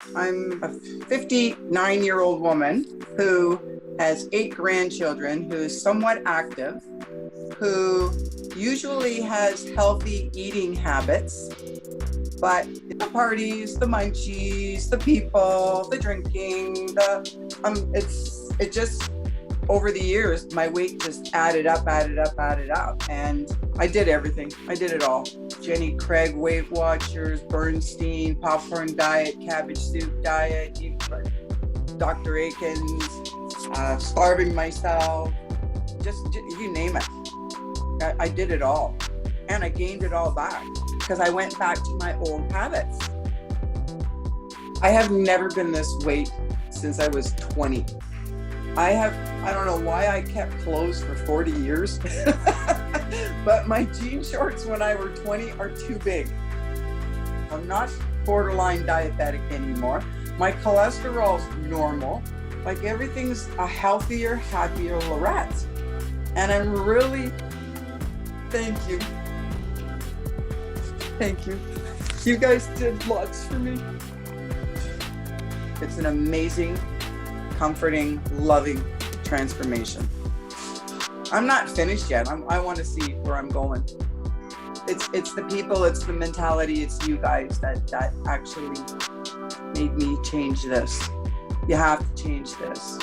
I'm a 59-year-old woman who has 8 grandchildren, who is somewhat active, who usually has healthy eating habits, but the parties, the munchies, the people, the drinking, it just, over the years, my weight just added up. And I did everything. I did it all. Jenny Craig, Weight Watchers, Bernstein, popcorn diet, cabbage soup diet, Dr. Atkins, starving myself, just you name it. I did it all. And I gained it all back because I went back to my old habits. I have never been this weight since I was 20. I don't know why I kept clothes for 40 years, but my jean shorts when I were 20 are too big. I'm not borderline diabetic anymore. My cholesterol's normal. Like everything's a healthier, happier Laurette. And I'm really, thank you. Thank you. You guys did lots for me. It's an amazing, comforting, loving transformation. I'm not finished yet. I want to see where I'm going. It's the people, it's the mentality, it's you guys that actually made me change this. You have to change this.